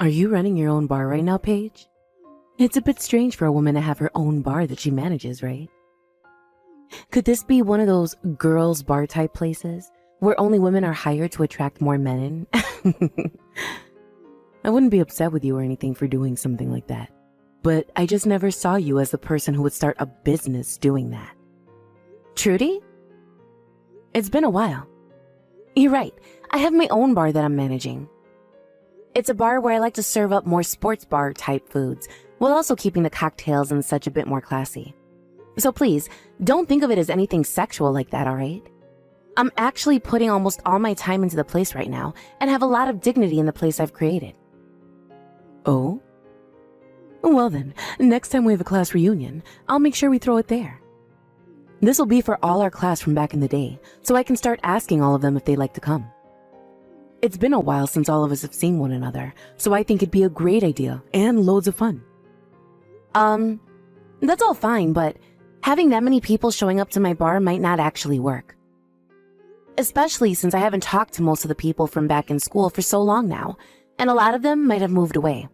Are you running your own bar right now, Paige? It's a bit strange for a woman to have her own bar that she manages, right? Could this be one of those girls' bar type places where only women are hired to attract more men in? I wouldn't be upset with you or anything for doing something like that, but I just never saw you as the person who would start a business doing that. Trudy? It's been a while. You're right, I have my own bar that I'm managing. It's a bar where I like to serve up more sports bar type foods, while also keeping the cocktails and such a bit more classy. So please, don't think of it as anything sexual like that, alright? I'm actually putting almost all my time into the place right now, and have a lot of dignity in the place I've created. Oh? Well then, next time we have a class reunion, I'll make sure we throw it there. This will be for all our class from back in the day, so I can start asking all of them if they'd like to come. It's been a while since all of us have seen one another, so I think it'd be a great idea and loads of fun. That's all fine, but having that many people showing up to my bar might not actually work. Especially since I haven't talked to most of the people from back in school for so long now, and a lot of them might have moved away.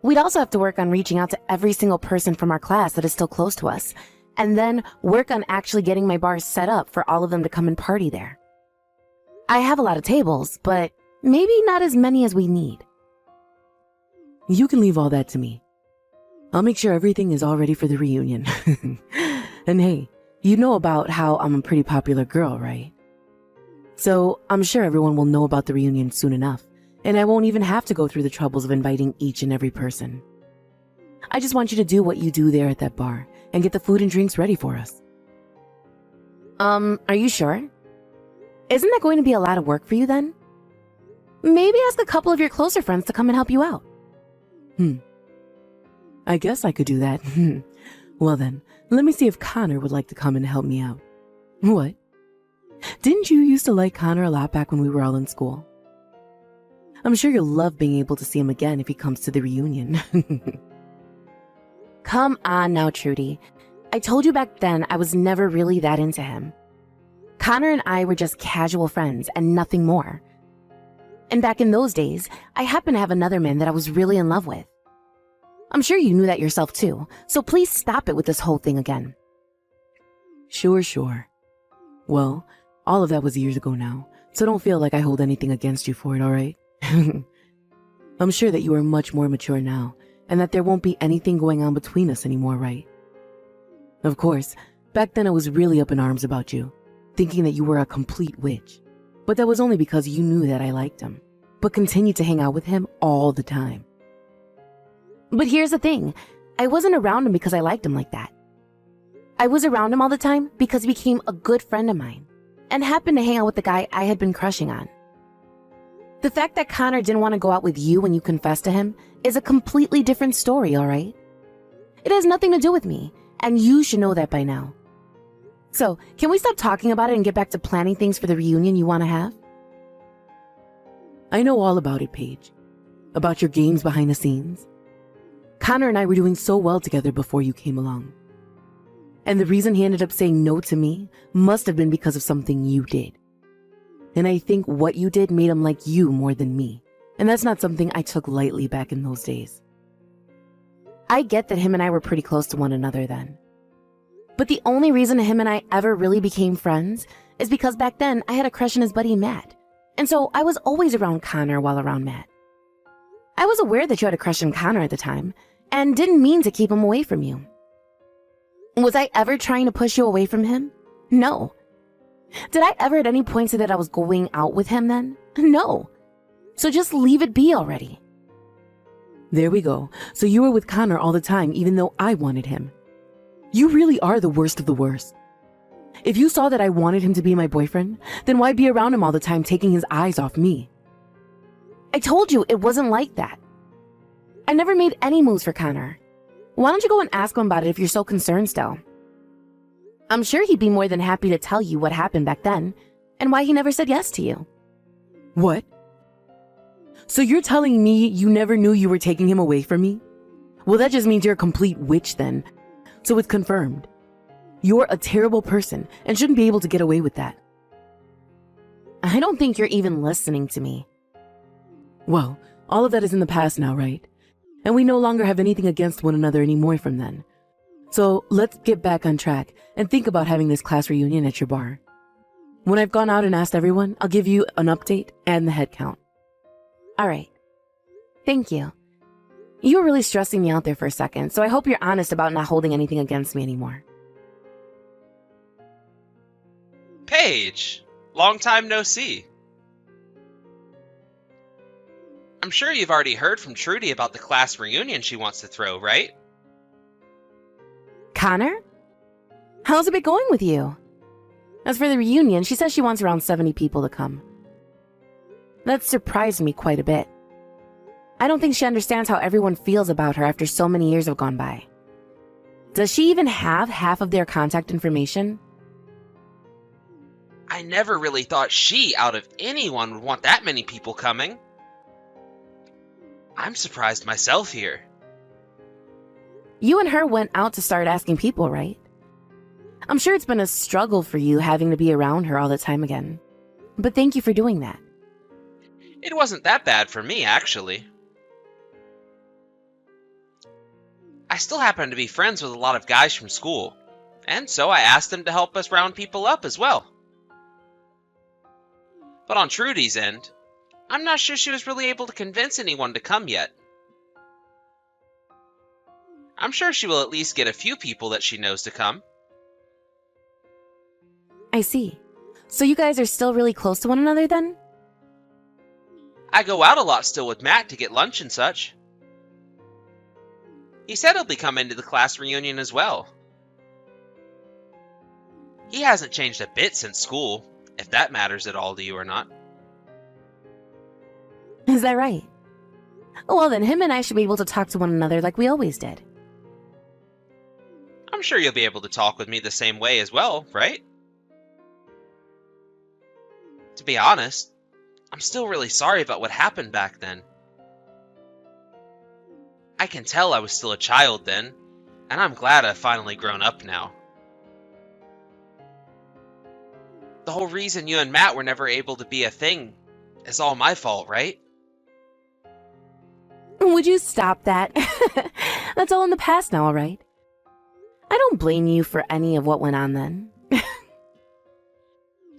We'd also have to work on reaching out to every single person from our class that is still close to us, and then work on actually getting my bar set up for all of them to come and party there. I have a lot of tables, but maybe not as many as we need. You can leave all that to me. I'll make sure everything is all ready for the reunion. And hey, you know about how I'm a pretty popular girl, right? So I'm sure everyone will know about the reunion soon enough, and I won't even have to go through the troubles of inviting each and every person. I just want you to do what you do there at that bar and get the food and drinks ready for us. Are you sure? Isn't that going to be a lot of work for you then? Maybe ask a couple of your closer friends to come and help you out. I guess I could do that. Well then, let me see if Connor would like to come and help me out. What? Didn't you used to like Connor a lot back when we were all in school? I'm sure you'll love being able to see him again if he comes to the reunion. Come on now, Trudy. I told you back then I was never really that into him. Connor and I were just casual friends and nothing more. And back in those days, I happened to have another man that I was really in love with. I'm sure you knew that yourself too, so please stop it with this whole thing again. Sure. Well, all of that was years ago now, so don't feel like I hold anything against you for it, alright? I'm sure that you are much more mature now, and that there won't be anything going on between us anymore, right? Of course, back then I was really up in arms about you, thinking that you were a complete witch. But that was only because you knew that I liked him, but continued to hang out with him all the time. But here's the thing, I wasn't around him because I liked him like that. I was around him all the time because he became a good friend of mine, and happened to hang out with the guy I had been crushing on. The fact that Connor didn't want to go out with you when you confessed to him is a completely different story, alright? It has nothing to do with me, and you should know that by now. So, can we stop talking about it and get back to planning things for the reunion you want to have? I know all about it, Paige. About your games behind the scenes. Connor and I were doing so well together before you came along. And the reason he ended up saying no to me must have been because of something you did. And I think what you did made him like you more than me. And that's not something I took lightly back in those days. I get that him and I were pretty close to one another then. But the only reason him and I ever really became friends is because back then I had a crush on his buddy Matt. And so I was always around Connor while around Matt. I was aware that you had a crush on Connor at the time, and didn't mean to keep him away from you. Was I ever trying to push you away from him? No. Did I ever at any point say that I was going out with him then? No. So just leave it be already. There we go. So you were with Connor all the time even though I wanted him. You really are the worst of the worst. If you saw that I wanted him to be my boyfriend, then why be around him all the time taking his eyes off me? I told you it wasn't like that. I never made any moves for Connor. Why don't you go and ask him about it if you're so concerned still? I'm sure he'd be more than happy to tell you what happened back then, and why he never said yes to you. What? So you're telling me you never knew you were taking him away from me? Well, that just means you're a complete witch then. So it's confirmed. You're a terrible person and shouldn't be able to get away with that. I don't think you're even listening to me. Well, All of that is in the past now, right? And we no longer have anything against one another anymore from then. So let's get back on track and think about having this class reunion at your bar. When I've gone out and asked everyone, I'll give you an update and the head count. All right. Thank you. You were really stressing me out there for a second, so I hope you're honest about not holding anything against me anymore. Paige! Long time no see. I'm sure you've already heard from Trudy about the class reunion she wants to throw, right? Connor? How's it been going with you? As for the reunion, she says she wants around 70 people to come. That surprised me quite a bit. I don't think she understands how everyone feels about her after so many years have gone by. Does she even have half of their contact information? I never really thought she, out of anyone, would want that many people coming. I'm surprised myself here. You and her went out to start asking people, right? I'm sure it's been a struggle for you having to be around her all the time again. But thank you for doing that. It wasn't that bad for me, actually. I still happen to be friends with a lot of guys from school, and so I asked them to help us round people up as well. But on Trudy's end, I'm not sure she was really able to convince anyone to come yet. I'm sure she will at least get a few people that she knows to come. I see. So you guys are still really close to one another then? I go out a lot still with Matt to get lunch and such. He said he'll be coming to the class reunion as well. He hasn't changed a bit since school, if that matters at all to you or not. Is that right? Well then, him and I should be able to talk to one another like we always did. I'm sure you'll be able to talk with me the same way as well, right? To be honest, I'm still really sorry about what happened back then. I can tell I was still a child then, and I'm glad I've finally grown up now. The whole reason you and Matt were never able to be a thing is all my fault, right? Would you stop that? That's all in the past now, all right? I don't blame you for any of what went on then.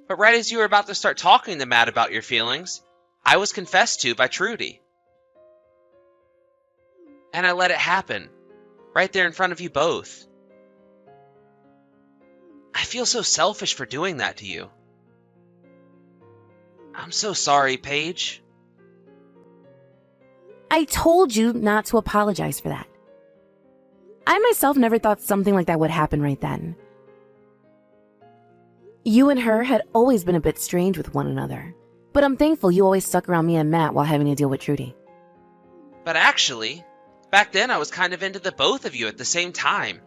But right as you were about to start talking to Matt about your feelings, I was confessed to by Trudy. And I let it happen, right there in front of you both. I feel so selfish for doing that to you. I'm so sorry, Paige. I told you not to apologize for that. I myself never thought something like that would happen right then. You and her had always been a bit strange with one another, but I'm thankful you always stuck around me and Matt while having to deal with Trudy. But actually, back then I was kind of into the both of you at the same time.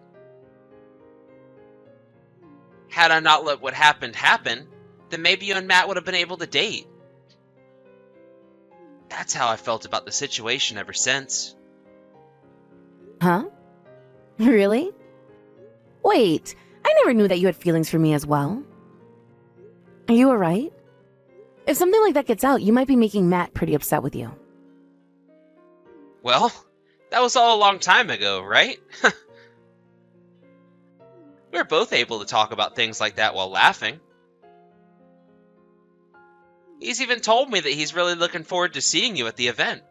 Had I not let what happened happen, then maybe you and Matt would have been able to date. That's how I felt about the situation ever since. Huh? Really? Wait, I never knew that you had feelings for me as well. Are you alright? If something like that gets out, you might be making Matt pretty upset with you. Well, that was all a long time ago, right? We were both able to talk about things like that while laughing. He's even told me that he's really looking forward to seeing you at the event.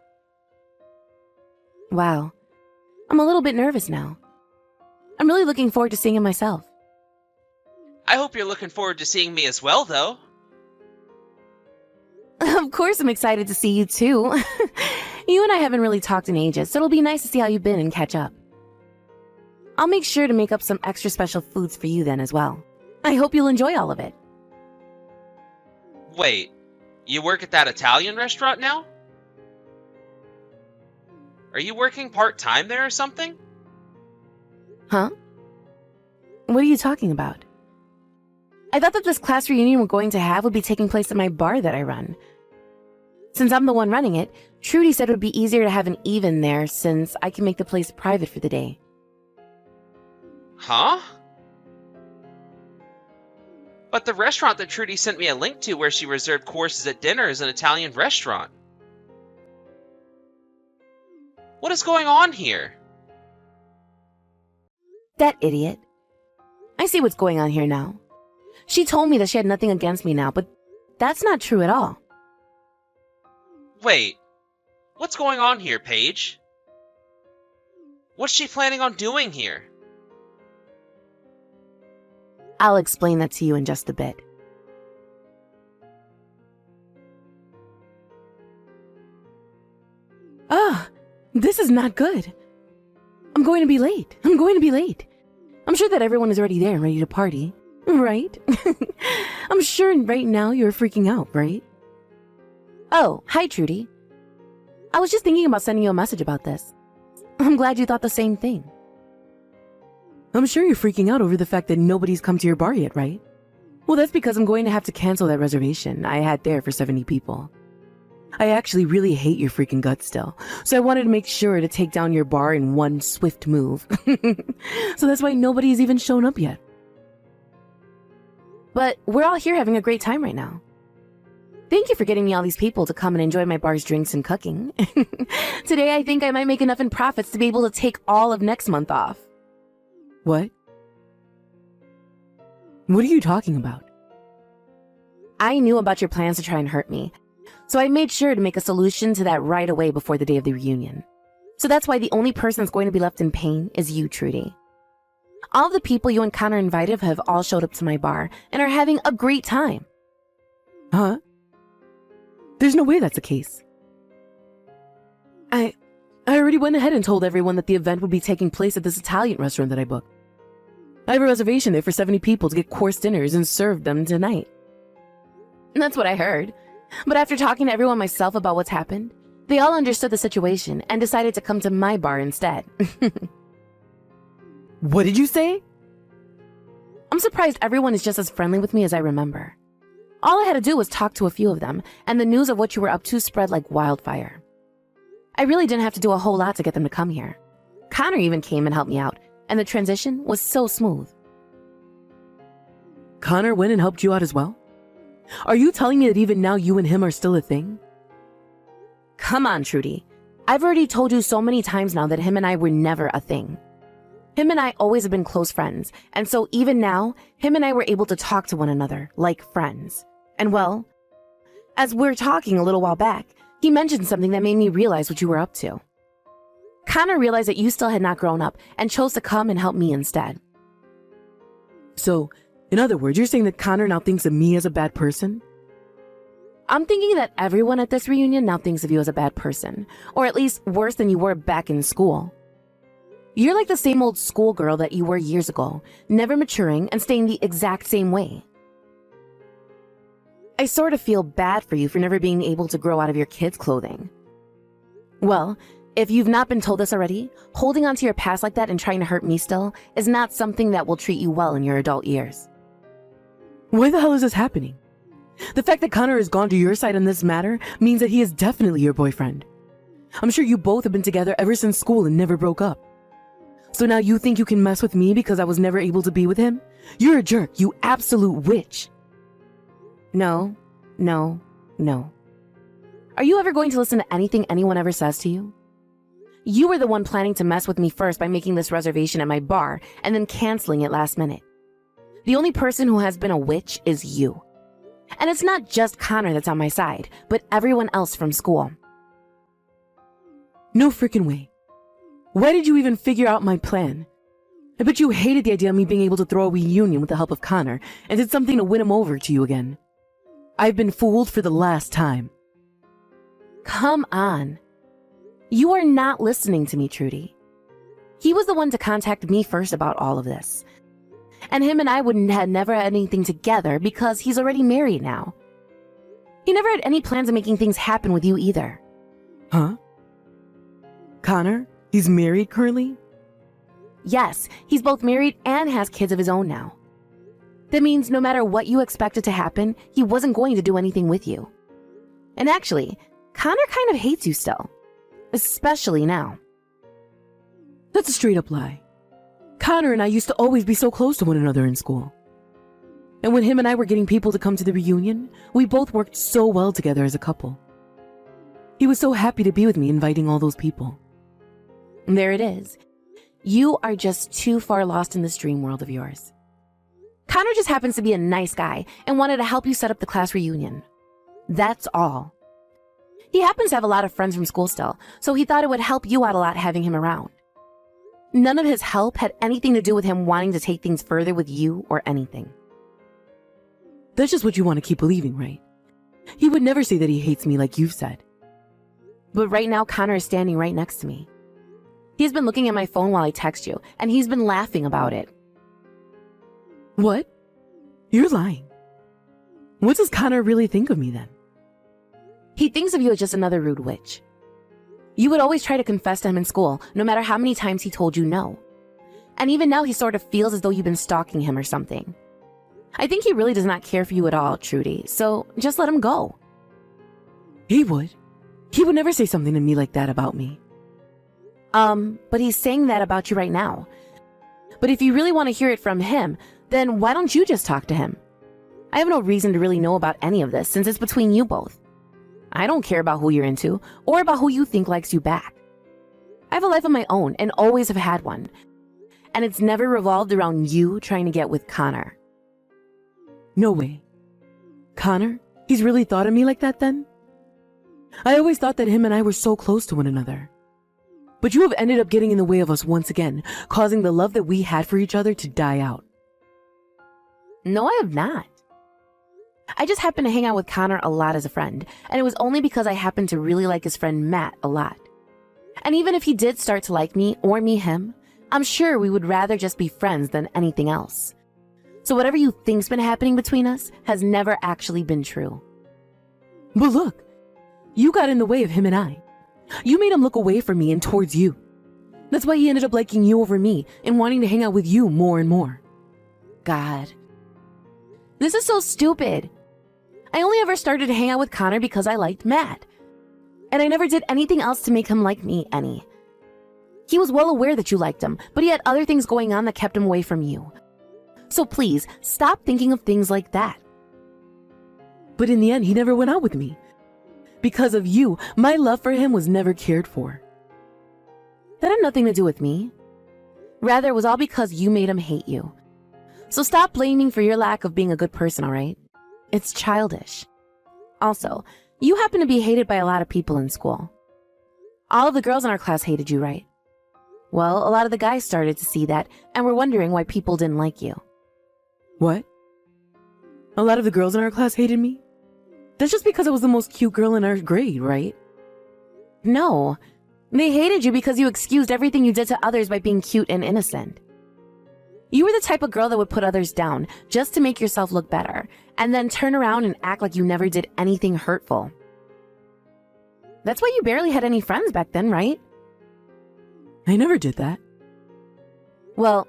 Wow. I'm a little bit nervous now. I'm really looking forward to seeing him myself. I hope you're looking forward to seeing me as well, though. Of course I'm excited to see you too. You and I haven't really talked in ages, so it'll be nice to see how you've been and catch up. I'll make sure to make up some extra special foods for you then as well. I hope you'll enjoy all of it. Wait, you work at that Italian restaurant now? Are you working part-time there or something? Huh? What are you talking about? I thought that this class reunion we're going to have would be taking place at my bar that I run. Since I'm the one running it, Trudy said it would be easier to have an even there since I can make the place private for the day. Huh? But the restaurant that Trudy sent me a link to where she reserved courses at dinner is an Italian restaurant. What is going on here? That idiot. I see what's going on here now. She told me that she had nothing against me now, but that's not true at all. Wait, what's going on here, Paige? What's she planning on doing here? I'll explain that to you in just a bit. Ah, this is not good. I'm going to be late. I'm sure that everyone is already there and ready to party, right? I'm sure right now you're freaking out, right? Oh, hi, Trudy. I was just thinking about sending you a message about this. I'm glad you thought the same thing. I'm sure you're freaking out over the fact that nobody's come to your bar yet, right? Well, that's because I'm going to have to cancel that reservation I had there for 70 people. I actually really hate your freaking guts still, so I wanted to make sure to take down your bar in one swift move. So that's why nobody's even shown up yet. But we're all here having a great time right now. Thank you for getting me all these people to come and enjoy my bar's drinks and cooking. Today I think I might make enough in profits to be able to take all of next month off. What? What are you talking about? I knew about your plans to try and hurt me, so I made sure to make a solution to that right away before the day of the reunion. So that's why the only person that's going to be left in pain is you, Trudy. All of the people you and Connor invited have all showed up to my bar and are having a great time. Huh? There's no way that's the case. I already went ahead and told everyone that the event would be taking place at this Italian restaurant that I booked. I have a reservation there for 70 people to get course dinners and serve them tonight. That's what I heard. But after talking to everyone myself about what's happened, they all understood the situation and decided to come to my bar instead. What did you say? I'm surprised everyone is just as friendly with me as I remember. All I had to do was talk to a few of them, and the news of what you were up to spread like wildfire. I really didn't have to do a whole lot to get them to come here. Connor even came and helped me out, and the transition was so smooth. Connor went and helped you out as well? Are you telling me that even now you and him are still a thing? Come on, Trudy. I've already told you so many times now that him and I were never a thing. Him and I always have been close friends, and so even now, him and I were able to talk to one another like friends. And well, as we're talking a little while back, he mentioned something that made me realize what you were up to. Connor realized that you still had not grown up and chose to come and help me instead. So, in other words, you're saying that Connor now thinks of me as a bad person? I'm thinking that everyone at this reunion now thinks of you as a bad person, or at least worse than you were back in school. You're like the same old schoolgirl that you were years ago, never maturing and staying the exact same way. I sort of feel bad for you for never being able to grow out of your kids' clothing. Well, if you've not been told this already, holding on to your past like that and trying to hurt me still is not something that will treat you well in your adult years. Why the hell is this happening? The fact that Connor has gone to your side on this matter means that he is definitely your boyfriend. I'm sure you both have been together ever since school and never broke up. So now you think you can mess with me because I was never able to be with him? You're a jerk, you absolute witch. No. Are you ever going to listen to anything anyone ever says to you? You were the one planning to mess with me first by making this reservation at my bar and then canceling it last minute. The only person who has been a witch is you. And it's not just Connor that's on my side, but everyone else from school. No freaking way. Why did you even figure out my plan? I bet you hated the idea of me being able to throw a reunion with the help of Connor and did something to win him over to you again. I've been fooled for the last time. Come on. You are not listening to me, Trudy. He was the one to contact me first about all of this. And him and I wouldn't have never had anything together because he's already married now. He never had any plans of making things happen with you either. Huh? Connor? He's married currently? Yes, he's both married and has kids of his own now. That means no matter what you expected to happen, he wasn't going to do anything with you. And actually, Connor kind of hates you still. Especially now. That's a straight up lie. Connor and I used to always be so close to one another in school. And when him and I were getting people to come to the reunion, we both worked so well together as a couple. He was so happy to be with me inviting all those people. There it is. You are just too far lost in this dream world of yours. Connor just happens to be a nice guy and wanted to help you set up the class reunion. That's all. He happens to have a lot of friends from school still, so he thought it would help you out a lot having him around. None of his help had anything to do with him wanting to take things further with you or anything. That's just what you want to keep believing, right? He would never say that he hates me like you've said. But right now, Connor is standing right next to me. He's been looking at my phone while I text you, and he's been laughing about it. What? You're lying. What does Connor really think of me then? He thinks of you as just another rude witch. You would always try to confess to him in school, no matter how many times he told you no. And even now he sort of feels as though you've been stalking him or something. I think he really does not care for you at all, Trudy, so just let him go. He would. He would never say something to me like that about me. But he's saying that about you right now. But if you really want to hear it from him, then why don't you just talk to him? I have no reason to really know about any of this since it's between you both. I don't care about who you're into or about who you think likes you back. I have a life of my own and always have had one. And it's never revolved around you trying to get with Connor. No way. Connor? He's really thought of me like that then? I always thought that him and I were so close to one another. But you have ended up getting in the way of us once again, causing the love that we had for each other to die out. No, I have not. I just happen to hang out with Connor a lot as a friend, and it was only because I happened to really like his friend Matt a lot. And even if he did start to like me or me him, I'm sure we would rather just be friends than anything else. So whatever you think's been happening between us has never actually been true. But look, you got in the way of him and I. You made him look away from me and towards you. That's why he ended up liking you over me and wanting to hang out with you more and more. God. This is so stupid. I only ever started to hang out with Connor because I liked Matt. And I never did anything else to make him like me any. He was well aware that you liked him, but he had other things going on that kept him away from you. So please, stop thinking of things like that. But in the end, he never went out with me. Because of you, my love for him was never cared for. That had nothing to do with me. Rather, it was all because you made him hate you. So stop blaming for your lack of being a good person, all right? It's childish. Also, you happen to be hated by a lot of people in school. All of the girls in our class hated you, right? Well, a lot of the guys started to see that and were wondering why people didn't like you. What? A lot of the girls in our class hated me? That's just because I was the most cute girl in our grade, right? No, they hated you because you excused everything you did to others by being cute and innocent. You were the type of girl that would put others down just to make yourself look better, and then turn around and act like you never did anything hurtful. That's why you barely had any friends back then, right? I never did that. Well,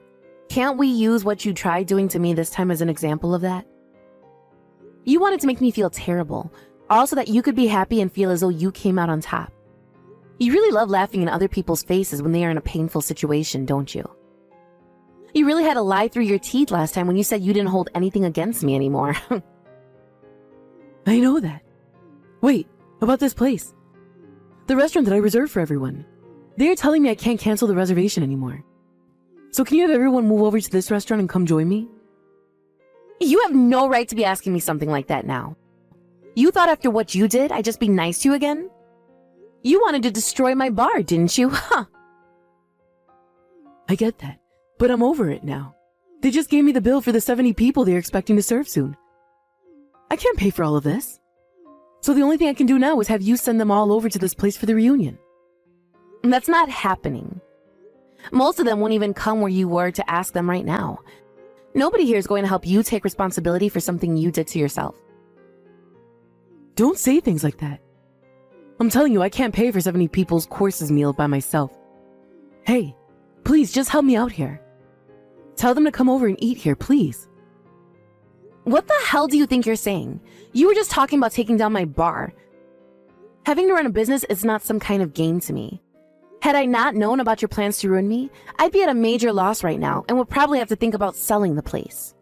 can't we use what you tried doing to me this time as an example of that? You wanted to make me feel terrible, all so that you could be happy and feel as though you came out on top. You really love laughing in other people's faces when they are in a painful situation, don't you? You really had to lie through your teeth last time when you said you didn't hold anything against me anymore. I know that. Wait, about this place. The restaurant that I reserved for everyone. They are telling me I can't cancel the reservation anymore. So can you have everyone move over to this restaurant and come join me? You have no right to be asking me something like that now. You thought after what you did, I'd just be nice to you again? You wanted to destroy my bar, didn't you? Huh? I get that, but I'm over it now. They just gave me the bill for the 70 people they're expecting to serve soon. I can't pay for all of this. So the only thing I can do now is have you send them all over to this place for the reunion. That's not happening. Most of them won't even come where you were to ask them right now. Nobody here is going to help you take responsibility for something you did to yourself. Don't say things like that. I'm telling you, I can't pay for 70 people's courses meal by myself. Hey, please just help me out here. Tell them to come over and eat here, please. What the hell do you think you're saying? You were just talking about taking down my bar. Having to run a business is not some kind of game to me. Had I not known about your plans to ruin me, I'd be at a major loss right now and would probably have to think about selling the place.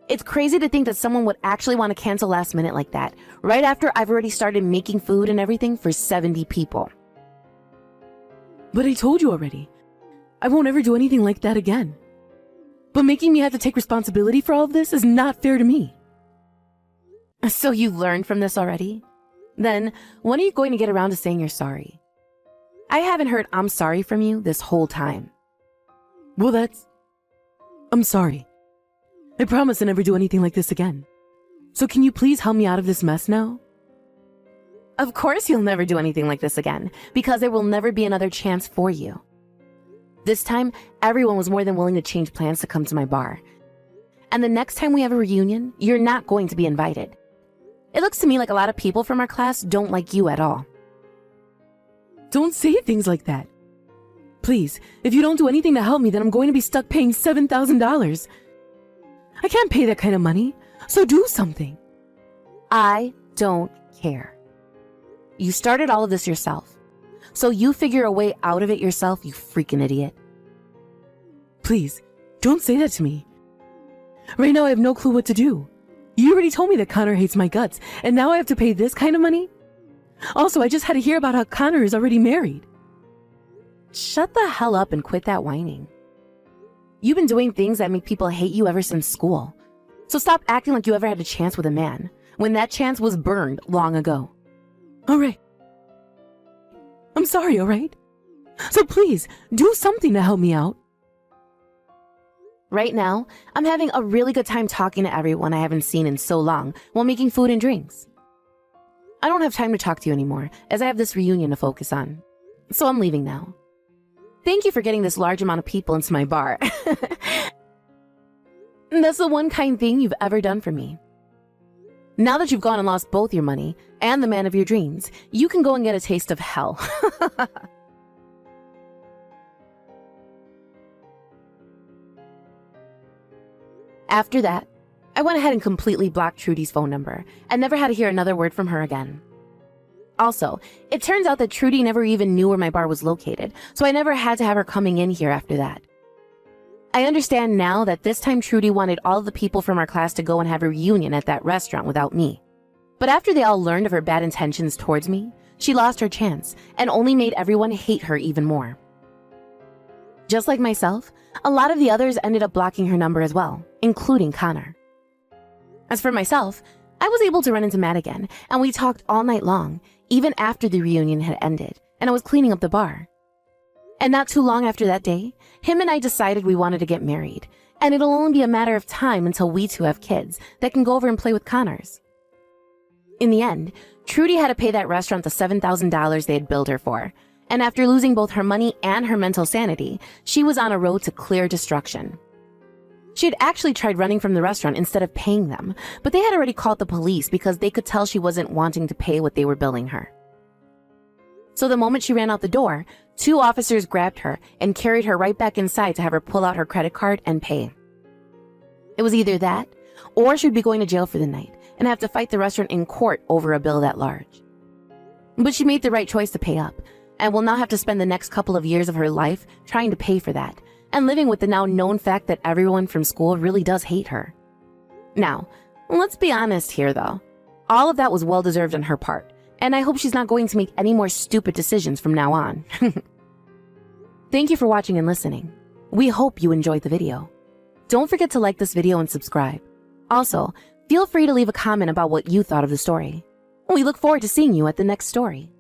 It's crazy to think that someone would actually want to cancel last minute like that, right after I've already started making food and everything for 70 people. But I told you already. I won't ever do anything like that again. But making me have to take responsibility for all of this is not fair to me. So you learned from this already? Then, when are you going to get around to saying you're sorry? I haven't heard "I'm sorry" from you this whole time. Well, I'm sorry. I promise to never do anything like this again. So can you please help me out of this mess now? Of course you'll never do anything like this again, because there will never be another chance for you. This time, everyone was more than willing to change plans to come to my bar. And the next time we have a reunion, you're not going to be invited. It looks to me like a lot of people from our class don't like you at all. Don't say things like that. Please, if you don't do anything to help me, then I'm going to be stuck paying $7,000. I can't pay that kind of money, so do something. I don't care. You started all of this yourself, so you figure a way out of it yourself, you freaking idiot. Please, don't say that to me. Right now I have no clue what to do. You already told me that Connor hates my guts, and now I have to pay this kind of money? Also, I just had to hear about how Connor is already married. Shut the hell up and quit that whining. You've been doing things that make people hate you ever since school. So stop acting like you ever had a chance with a man, when that chance was burned long ago. Alright. I'm sorry, alright? So please, do something to help me out. Right now, I'm having a really good time talking to everyone I haven't seen in so long while making food and drinks. I don't have time to talk to you anymore, as I have this reunion to focus on. So I'm leaving now. Thank you for getting this large amount of people into my bar. That's the one kind thing you've ever done for me. Now that you've gone and lost both your money and the man of your dreams, you can go and get a taste of hell. After that, I went ahead and completely blocked Trudy's phone number and never had to hear another word from her again. Also, it turns out that Trudy never even knew where my bar was located, so I never had to have her coming in here after that. I understand now that this time Trudy wanted all of the people from our class to go and have a reunion at that restaurant without me. But after they all learned of her bad intentions towards me, she lost her chance and only made everyone hate her even more. Just like myself, a lot of the others ended up blocking her number as well, including Connor. As for myself, I was able to run into Matt again, and we talked all night long, even after the reunion had ended, and I was cleaning up the bar. And not too long after that day, him and I decided we wanted to get married, and it'll only be a matter of time until we two have kids that can go over and play with Connors. In the end, Trudy had to pay that restaurant the $7,000 they had billed her for, and after losing both her money and her mental sanity, she was on a road to clear destruction. She had actually tried running from the restaurant instead of paying them, but they had already called the police because they could tell she wasn't wanting to pay what they were billing her. So the moment she ran out the door, 2 officers grabbed her and carried her right back inside to have her pull out her credit card and pay. It was either that, or she would be going to jail for the night and have to fight the restaurant in court over a bill that large. But she made the right choice to pay up, and will now have to spend the next couple of years of her life trying to pay for that, and living with the now known fact that everyone from school really does hate her. Now, let's be honest here though. All of that was well deserved on her part, and I hope she's not going to make any more stupid decisions from now on. Thank you for watching and listening. We hope you enjoyed the video. Don't forget to like this video and subscribe. Also, feel free to leave a comment about what you thought of the story. We look forward to seeing you at the next story.